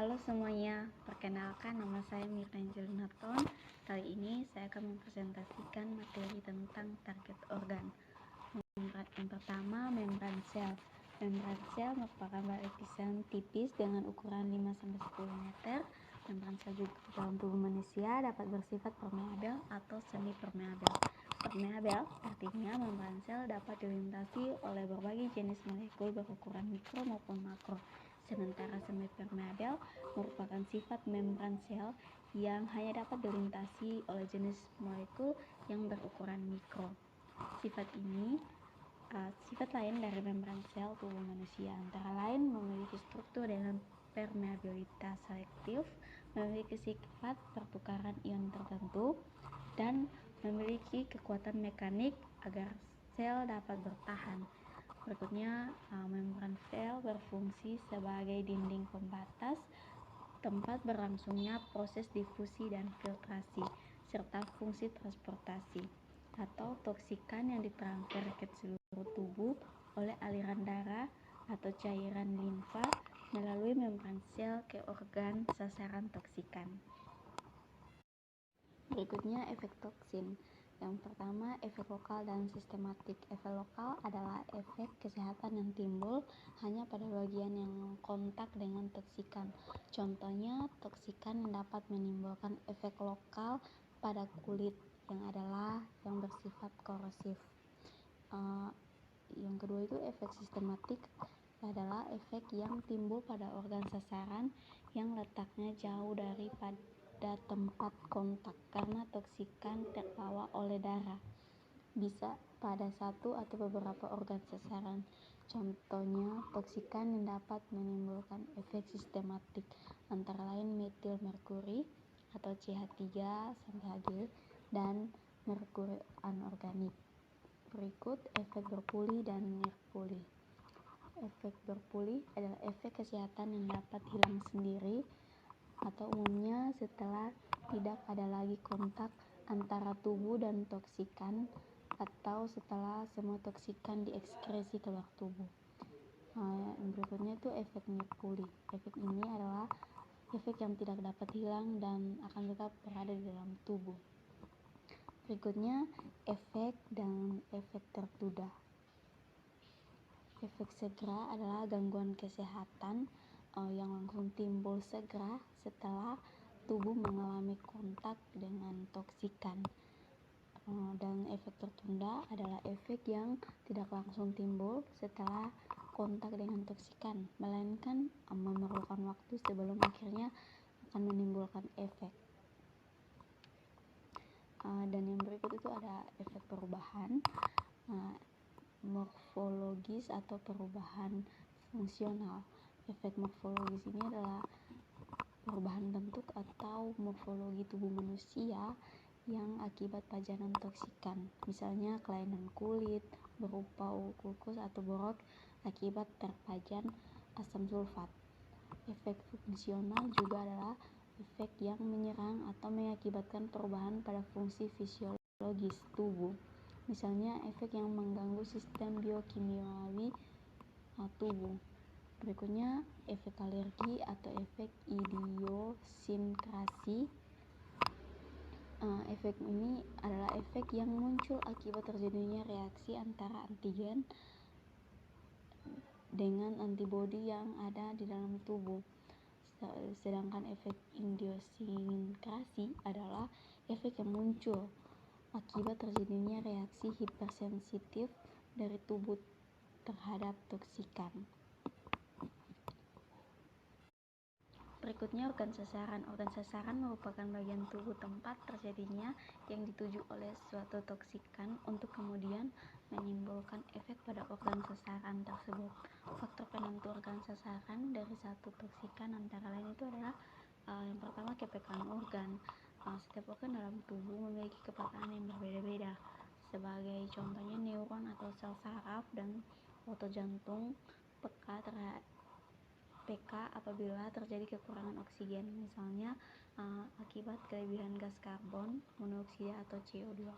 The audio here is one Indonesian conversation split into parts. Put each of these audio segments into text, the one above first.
Halo semuanya, perkenalkan nama saya Mirna Naton. Kali ini saya akan mempresentasikan materi tentang target organ. Yang pertama, membran sel. Membran sel merupakan lapisan tipis dengan ukuran 5-10 meter. Membran sel juga dalam tubuh manusia dapat bersifat permeabel atau semi permeabel. Permeabel artinya membran sel dapat dilintasi oleh berbagai jenis molekul berukuran mikro maupun makro. Sementara semi permeabel merupakan sifat membran sel yang hanya dapat dilintasi oleh jenis molekul yang berukuran mikro. Sifat lain dari membran sel tubuh manusia antara lain memiliki struktur dengan permeabilitas selektif, memiliki sifat pertukaran ion tertentu, dan memiliki kekuatan mekanik agar sel dapat bertahan. Berikutnya, membran sel berfungsi sebagai dinding pembatas tempat berlangsungnya proses difusi dan filtrasi, serta fungsi transportasi atau toksikan yang ditransfer ke seluruh tubuh oleh aliran darah atau cairan limfa melalui membran sel ke organ sasaran toksikan. Berikutnya, efek toksin. Yang pertama, efek lokal dan sistematik. Efek lokal adalah efek kesehatan yang timbul hanya pada bagian yang kontak dengan toksikan. Contohnya, toksikan dapat menimbulkan efek lokal pada kulit yang bersifat korosif. Yang kedua itu efek sistematik adalah efek yang timbul pada organ sasaran yang letaknya jauh daripada tempat kontak karena toksikan terbawa oleh darah, bisa pada satu atau beberapa organ sasaran. Contohnya, toksikan yang dapat menimbulkan efek sistematik antara lain metil merkuri atau CH3-Hg dan merkuri anorganik. Berikut efek berpuli dan nirpuli. Efek berpuli adalah efek kesehatan yang dapat hilang sendiri atau umumnya setelah tidak ada lagi kontak antara tubuh dan toksikan atau setelah semua toksikan diekskresi keluar tubuh. Berikutnya itu efek nirpuli. Efek ini adalah efek yang tidak dapat hilang dan akan tetap berada di dalam tubuh. Berikutnya efek dan efek tertunda. Efek segera adalah gangguan kesehatan yang langsung timbul segera setelah tubuh mengalami kontak dengan toksikan. Dan efek tertunda adalah efek yang tidak langsung timbul setelah kontak dengan toksikan, melainkan memerlukan waktu sebelum akhirnya akan menimbulkan efek. Dan yang berikut itu ada efek perubahan morfologis atau perubahan fungsional. Efek morfologis ini adalah perubahan bentuk atau morfologi tubuh manusia yang akibat pajanan toksikan, misalnya kelainan kulit berupa kukus atau borok akibat terpajan asam sulfat. Efek fungsional juga adalah efek yang menyerang atau mengakibatkan perubahan pada fungsi fisiologis tubuh, misalnya efek yang mengganggu sistem biokimiawi tubuh. Berikutnya efek alergi atau efek idiosinkrasi. Efek ini adalah efek yang muncul akibat terjadinya reaksi antara antigen dengan antibodi yang ada di dalam tubuh. Sedangkan efek idiosinkrasi adalah efek yang muncul akibat terjadinya reaksi hipersensitif dari tubuh terhadap toksikan. Berikutnya organ sasaran. Organ sasaran merupakan bagian tubuh tempat terjadinya yang dituju oleh suatu toksikan untuk kemudian menimbulkan efek pada organ sasaran tersebut. Faktor penentu organ sasaran dari satu toksikan antara lain itu adalah yang pertama kepekaan organ. Setiap organ dalam tubuh memiliki kepekaan yang berbeda-beda. Sebagai contohnya neuron atau sel saraf dan otot jantung peka apabila terjadi kekurangan oksigen, misalnya akibat kelebihan gas karbon monoksida atau CO2.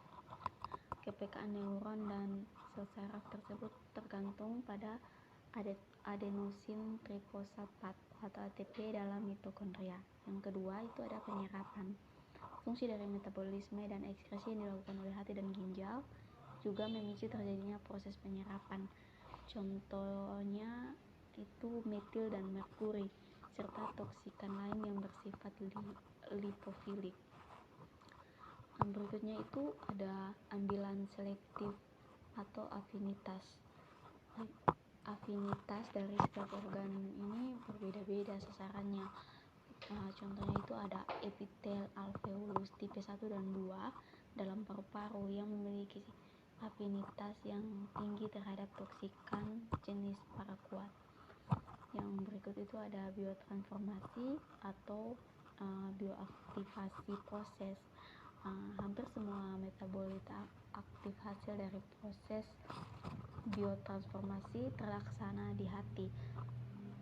Kepekaan neuron dan sel saraf tersebut tergantung pada adenosin trifosfat atau ATP dalam mitokondria. Yang kedua itu ada penyerapan. Fungsi dari metabolisme dan ekskresi yang dilakukan oleh hati dan ginjal juga memicu terjadinya proses penyerapan. Contohnya itu metil dan merkuri serta toksikan lain yang bersifat lipofilik. Berikutnya itu ada ambilan selektif atau afinitas. Afinitas dari setiap organ ini berbeda-beda sasarannya. Contohnya itu ada epitel alveolus tipe 1 dan 2 dalam paru-paru yang memiliki afinitas yang tinggi terhadap toksikan jenis paraquat. Yang berikut itu ada biotransformasi atau bioaktivasi proses. Hampir semua metabolit aktif hasil dari proses biotransformasi terlaksana di hati,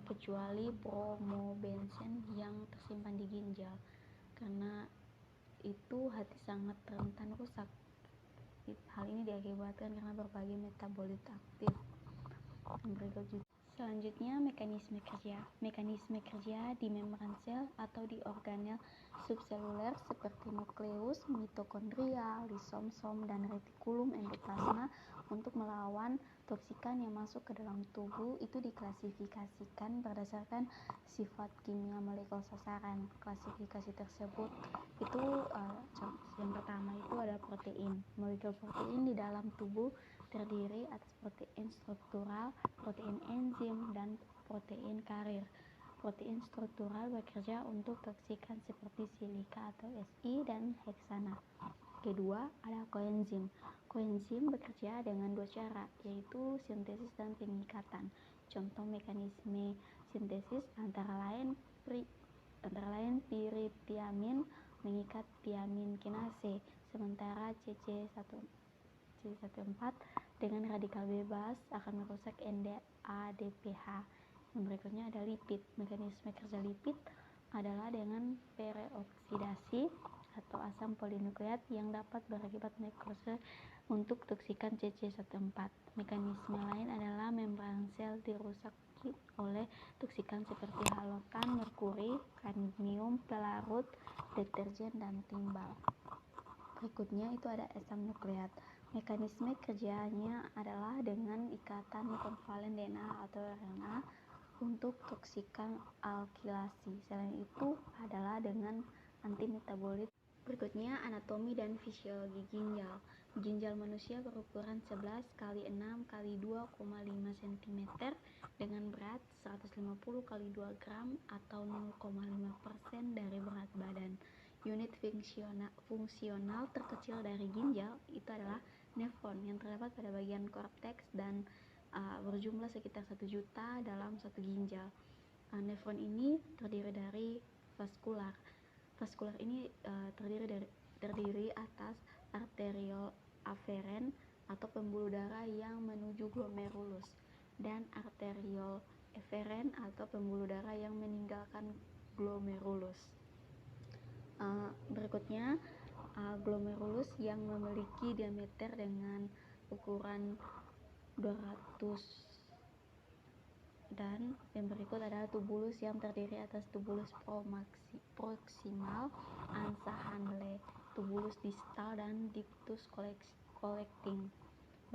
kecuali bromobenzen yang tersimpan di ginjal. Karena itu hati sangat rentan rusak. Hal ini diakibatkan karena berbagai metabolit aktif. Selanjutnya mekanisme kerja. Mekanisme kerja di membran sel atau di organel subseluler seperti nukleus, mitokondria, lisosom, dan retikulum endoplasma untuk melawan toksikan yang masuk ke dalam tubuh itu diklasifikasikan berdasarkan sifat kimia molekul sasaran. Klasifikasi tersebut itu yang pertama itu ada protein. Molekul protein di dalam tubuh terdiri atas protein struktural, protein enzim, dan protein karir. Protein struktural bekerja untuk toksikan seperti silika atau Si dan heksana. Kedua, ada koenzim. Koenzim bekerja dengan dua cara, yaitu sintesis dan pengikatan. Contoh mekanisme sintesis antara lain piritiamin mengikat tiamin kinase, sementara CC14 dengan radikal bebas akan merusak NADPH. Yang berikutnya ada lipid. Mekanisme kerja lipid adalah dengan peroksidasi atau asam polinukleat yang dapat berakibat nekrose untuk toksikan CC14. Mekanisme lain adalah membran sel dirusak oleh toksikan seperti halogen, merkuri, kadmium, pelarut, detergen, dan timbal. Berikutnya itu ada asam nukleat. Mekanisme kerjanya adalah dengan ikatan konvalen DNA atau RNA untuk toksikan alkilasi. Selain itu adalah dengan antimetabolit. Berikutnya anatomi dan fisiologi ginjal. Ginjal manusia berukuran 11 x 6 x 2,5 cm dengan berat 150 x 2 gram atau 0,5% dari berat badan. Unit fungsional terkecil dari ginjal itu adalah nefron yang terdapat pada bagian korteks dan berjumlah sekitar 1 juta dalam satu ginjal. Nefron ini terdiri dari vaskular. Vaskular ini terdiri atas arteriol aferen atau pembuluh darah yang menuju glomerulus dan arteriol eferen atau pembuluh darah yang meninggalkan glomerulus. Berikutnya glomerulus yang memiliki diameter dengan ukuran 200 dan yang berikut adalah tubulus yang terdiri atas tubulus proximal, ansa Handle, tubulus distal, dan ductus collecting.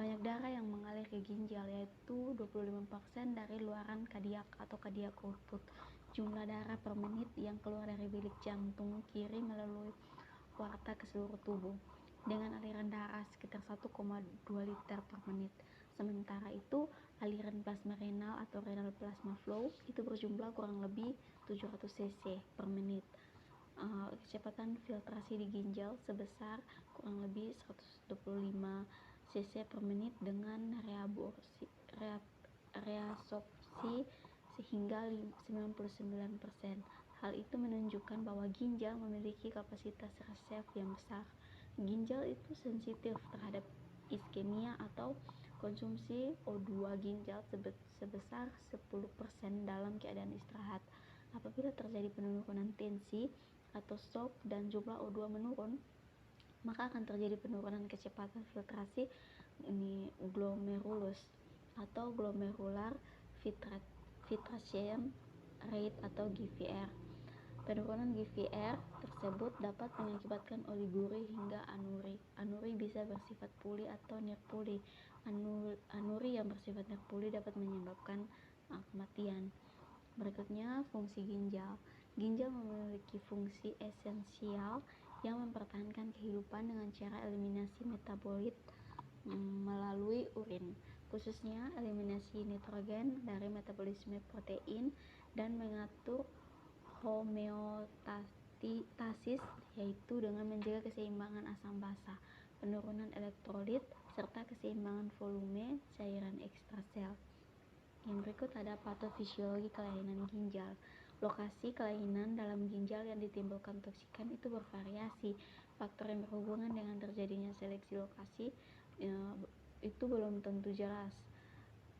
Banyak darah yang mengalir ke ginjal, yaitu 25% dari luaran kadiak atau cardiac output. Jumlah darah per menit yang keluar dari bilik jantung kiri melalui warta ke seluruh tubuh dengan aliran darah sekitar 1,2 liter per menit. Sementara itu aliran plasma renal atau renal plasma flow itu berjumlah kurang lebih 700 cc per menit. Kecepatan filtrasi di ginjal sebesar kurang lebih 125 cc per menit dengan reabsorpsi sehingga 99%. Hal itu menunjukkan bahwa ginjal memiliki kapasitas reserve yang besar. Ginjal itu sensitif terhadap iskemia atau konsumsi O2 ginjal sebesar 10% dalam keadaan istirahat. Apabila terjadi penurunan tensi atau shock dan jumlah O2 menurun, maka akan terjadi penurunan kecepatan filtrasi glomerulus atau glomerular filtration rate atau GVR. Penurunan GVR tersebut dapat mengakibatkan oliguri hingga anuri. Anuri bisa bersifat puli atau nirpuli. Anuri yang bersifat nirpuli dapat menyebabkan kematian. Berikutnya, fungsi ginjal. Ginjal memiliki fungsi esensial yang mempertahankan kehidupan dengan cara eliminasi metabolit melalui urin, khususnya eliminasi nitrogen dari metabolisme protein dan mengatur homeostasis, yaitu dengan menjaga keseimbangan asam basa, penurunan elektrolit, serta keseimbangan volume cairan ekstrasel. Yang berikut ada patofisiologi kelainan ginjal. Lokasi kelainan dalam ginjal yang ditimbulkan toksikan itu bervariasi. Faktor yang berhubungan dengan terjadinya seleksi lokasi itu belum tentu jelas.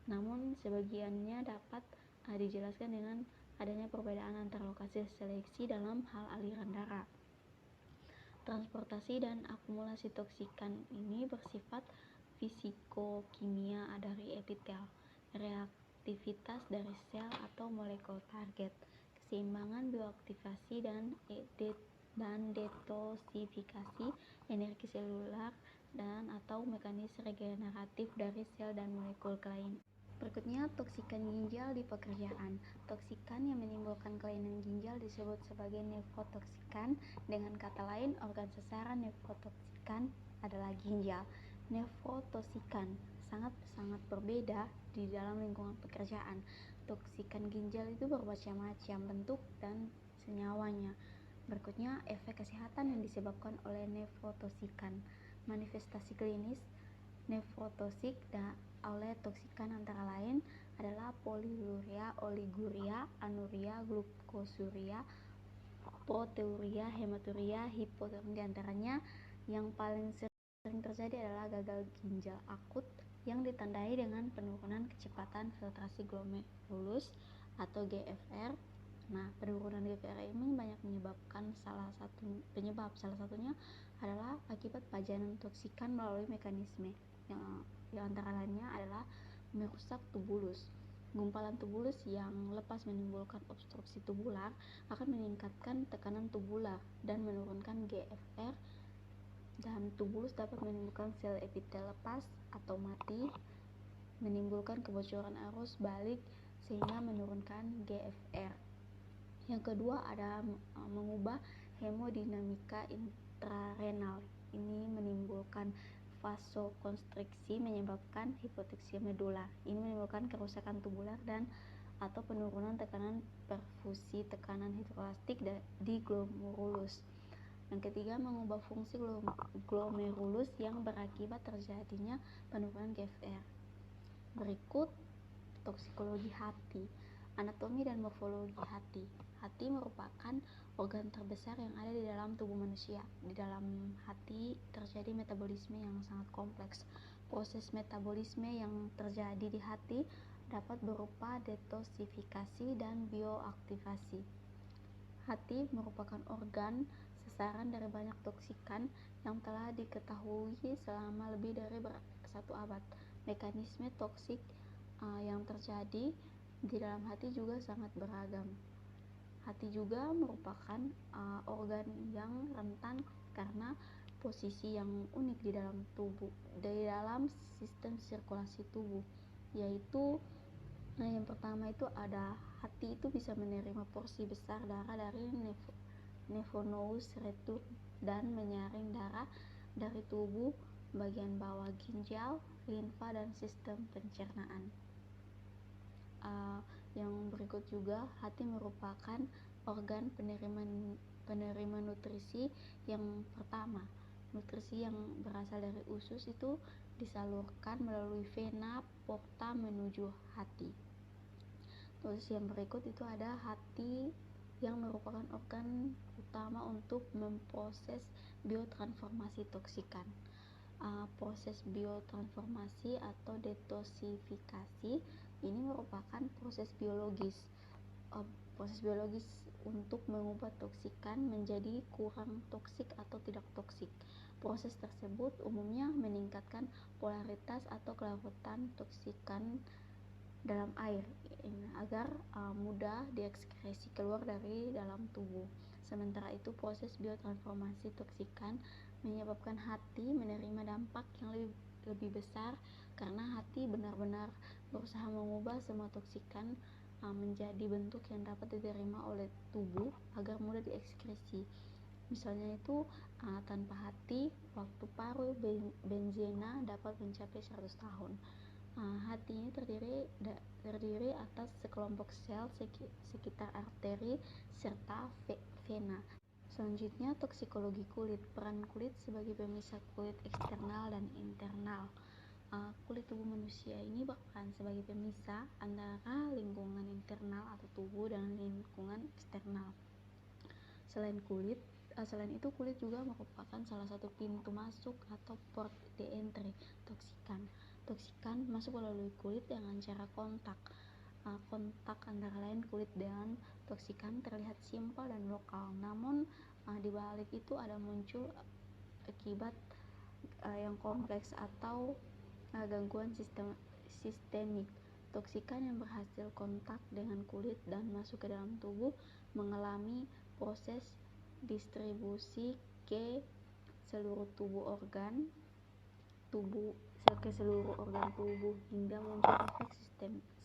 Namun sebagiannya dapat dijelaskan dengan adanya perbedaan antar lokasi seleksi dalam hal aliran darah. Transportasi dan akumulasi toksikan ini bersifat fisikokimia dari epitel, reaktivitas dari sel atau molekul target, keseimbangan bioaktivasi dan detoksifikasi energi selular dan atau mekanisme regeneratif dari sel dan molekul lain. Berikutnya, toksikan ginjal di pekerjaan. Toksikan yang menimbulkan kelainan ginjal disebut sebagai nefrotoksikan. Dengan kata lain, organ sasaran nefrotoksikan adalah ginjal. Nefrotoksikan sangat berbeda di dalam lingkungan pekerjaan. Toksikan ginjal itu bermacam-macam bentuk dan senyawanya. Berikutnya, efek kesehatan yang disebabkan oleh nefrotoksikan. Manifestasi klinis nefrotoksik oleh toksikan antara lain adalah poliuria, oliguria, anuria, glukosuria, proteinuria, hematuria, hipotermia. Di antaranya yang paling sering terjadi adalah gagal ginjal akut yang ditandai dengan penurunan kecepatan filtrasi glomerulus atau GFR. Nah, penurunan GFR ini banyak menyebabkan salah satunya adalah akibat pajanan toksikan melalui mekanisme yang antara lainnya adalah merusak tubulus. Gumpalan tubulus yang lepas menimbulkan obstruksi tubular akan meningkatkan tekanan tubular dan menurunkan GFR, dan tubulus dapat menimbulkan sel epitel lepas atau mati, menimbulkan kebocoran arus balik sehingga menurunkan GFR. Yang kedua ada mengubah hemodinamika intrarenal. Ini menimbulkan vasokonstriksi, menyebabkan hipoteksia medular. Ini menimbulkan kerusakan tubular dan atau penurunan tekanan perfusi tekanan hidrolastik di glomerulus. Yang ketiga, mengubah fungsi glomerulus yang berakibat terjadinya penurunan GFR. Berikut toksikologi hati. Anatomi dan morfologi hati. Hati merupakan organ terbesar yang ada di dalam tubuh manusia. Di dalam hati terjadi metabolisme yang sangat kompleks. Proses metabolisme yang terjadi di hati dapat berupa detoksifikasi dan bioaktivasi. Hati merupakan organ sasaran dari banyak toksikan yang telah diketahui selama lebih dari 1 abad. Mekanisme toksik yang terjadi di dalam hati juga sangat beragam. Hati juga merupakan organ yang rentan karena posisi yang unik di dalam sistem sirkulasi tubuh, yaitu yang pertama itu ada hati itu bisa menerima porsi besar darah dari nephronous return dan menyaring darah dari tubuh bagian bawah ginjal, limfa, dan sistem pencernaan. Yang berikut juga, hati merupakan organ penerima nutrisi yang pertama. Nutrisi yang berasal dari usus itu disalurkan melalui vena porta menuju hati. Terus yang berikut itu ada hati yang merupakan organ utama untuk memproses biotransformasi toksikan. Proses biotransformasi atau detoksifikasi ini merupakan proses biologis untuk mengubah toksikan menjadi kurang toksik atau tidak toksik. Proses tersebut umumnya meningkatkan polaritas atau kelarutan toksikan dalam air agar mudah diekskresi keluar dari dalam tubuh. Sementara itu, proses biotransformasi toksikan menyebabkan hati menerima dampak yang lebih besar karena hati benar-benar berusaha mengubah semua toksikan menjadi bentuk yang dapat diterima oleh tubuh agar mudah diekskresi. Misalnya itu tanpa hati, waktu paru benzena dapat mencapai 100 tahun. Hati ini terdiri atas sekelompok sel sekitar arteri serta vena. Selanjutnya, toksikologi kulit. Peran kulit sebagai pemisah kulit eksternal dan internal. Kulit tubuh manusia ini berperan sebagai pemisah antara lingkungan internal atau tubuh dan lingkungan eksternal. Selain itu, kulit juga merupakan salah satu pintu masuk atau port d'entrée toksikan. Toksikan masuk melalui kulit dengan cara kontak. Kontak antara lain kulit dengan toksikan terlihat simpel dan lokal, namun di balik itu ada muncul akibat yang kompleks atau gangguan sistemik. Toksikan yang berhasil kontak dengan kulit dan masuk ke dalam tubuh mengalami proses distribusi ke seluruh organ tubuh hingga muncul efek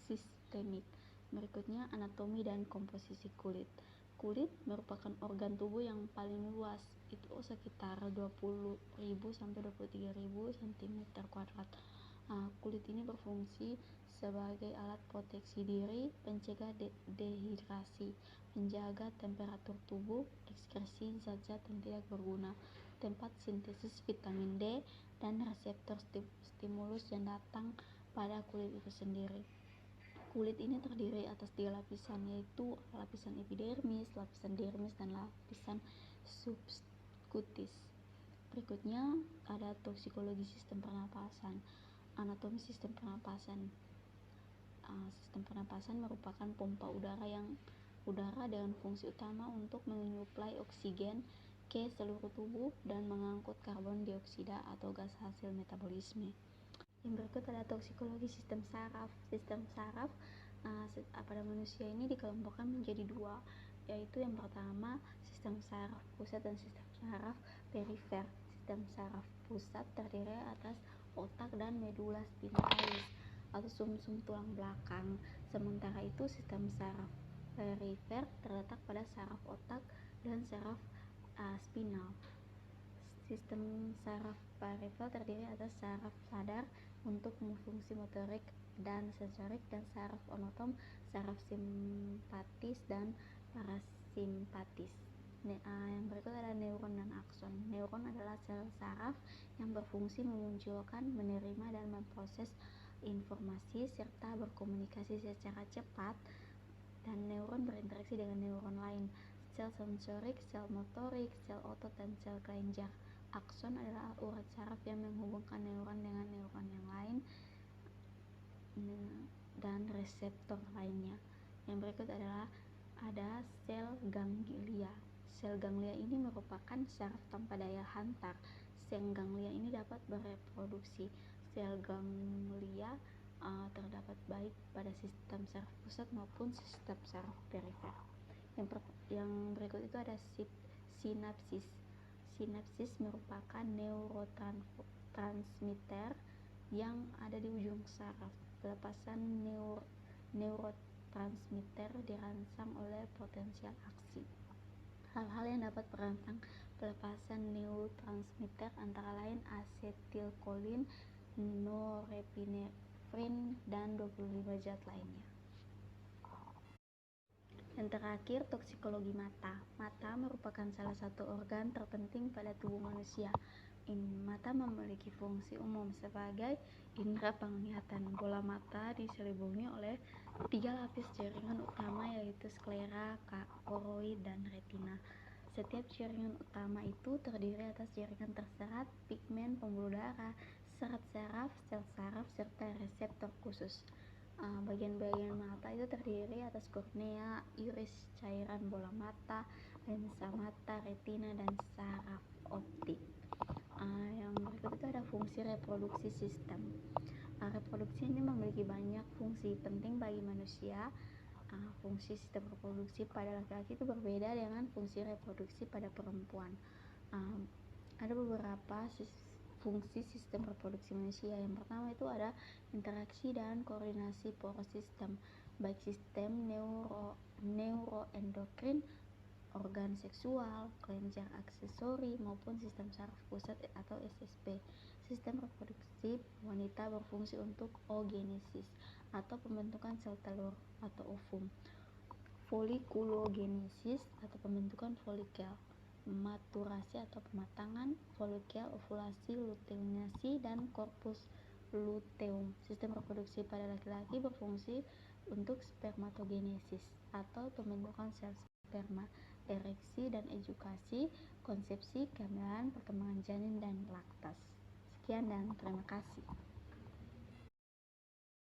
sistemik. Berikutnya, anatomi dan komposisi kulit. Kulit merupakan organ tubuh yang paling luas, itu sekitar 20.000 sampai 23.000 cm². Kulit ini berfungsi sebagai alat proteksi diri, pencegah dehidrasi, menjaga temperatur tubuh, ekskresi zat-zat yang tidak berguna, tempat sintesis vitamin D, dan reseptor stimulus yang datang pada kulit itu sendiri. Kulit ini terdiri atas 3 lapisan, yaitu lapisan epidermis, lapisan dermis, dan lapisan subcutis. Berikutnya ada toksikologi sistem pernapasan. Anatomi sistem pernapasan. Sistem pernapasan merupakan pompa udara dengan fungsi utama untuk menyuplai oksigen ke seluruh tubuh dan mengangkut karbon dioksida atau gas hasil metabolisme. Yang berikut ada toksikologi sistem saraf. Sistem saraf pada manusia ini dikelompokkan menjadi 2, yaitu yang pertama sistem saraf pusat dan sistem saraf perifer. Sistem saraf pusat terdiri atas otak dan medula spinalis atau sumsum tulang belakang. Sementara itu, sistem saraf perifer terletak pada saraf otak dan saraf spinal. Sistem saraf perifer terdiri atas saraf sadar untuk fungsi motorik dan sensorik dan saraf otonom, saraf simpatis dan parasimpatis. Yang berikut ada neuron dan akson. Neuron adalah sel saraf yang berfungsi memunculkan, menerima, dan memproses informasi serta berkomunikasi secara cepat, dan neuron berinteraksi dengan neuron lain, sel sensorik, sel motorik, sel otot, dan sel kelenjar. Akson adalah urat saraf yang menghubungkan neuron dengan neuron yang lain dan reseptor lainnya. Yang berikut adalah ada sel ganglia. Sel ganglia ini merupakan saraf tanpa daya hantar. Sel ganglia ini dapat bereproduksi. Sel ganglia terdapat baik pada sistem saraf pusat maupun sistem saraf perifer. Yang berikut itu ada sinapsis. Sinapsis merupakan neurotransmitter yang ada di ujung saraf. Pelepasan neurotransmitter dirangsang oleh potensial aksi. Hal-hal yang dapat merangsang pelepasan neurotransmitter antara lain asetilkolin, norepinefrin, dan 25 zat lainnya. Yang terakhir, toksikologi mata. Mata merupakan salah satu organ terpenting pada tubuh manusia. Mata memiliki fungsi umum sebagai indera penglihatan. Bola mata diselimuti oleh 3 lapis jaringan utama, yaitu sklera, koroid, dan retina. Setiap jaringan utama itu terdiri atas jaringan terserat, pigmen pembuluh darah, serat saraf, sel saraf, serta reseptor khusus. Bagian-bagian mata itu terdiri atas kornea, iris, cairan bola mata, lensa mata, retina, dan saraf optik. Yang berikut itu ada fungsi reproduksi sistem. Reproduksi ini memiliki banyak fungsi penting bagi manusia. Fungsi sistem reproduksi pada laki-laki itu berbeda dengan fungsi reproduksi pada perempuan. Ada beberapa fungsi sistem reproduksi manusia. Yang pertama itu ada interaksi dan koordinasi sistem, baik sistem neuroendokrin, organ seksual, kelenjar aksesori, maupun sistem saraf pusat atau SSP. Sistem reproduksi wanita berfungsi untuk oogenesis atau pembentukan sel telur atau ovum, folikulogenesis atau pembentukan folikel, maturasi atau pematangan folikel, ovulasi, luteinasi, dan korpus luteum. Sistem reproduksi pada laki-laki berfungsi untuk spermatogenesis atau pembentukan sel sperma, ereksi dan ejakulasi, konsepsi, kehamilan, perkembangan janin, dan laktas. Sekian dan terima kasih.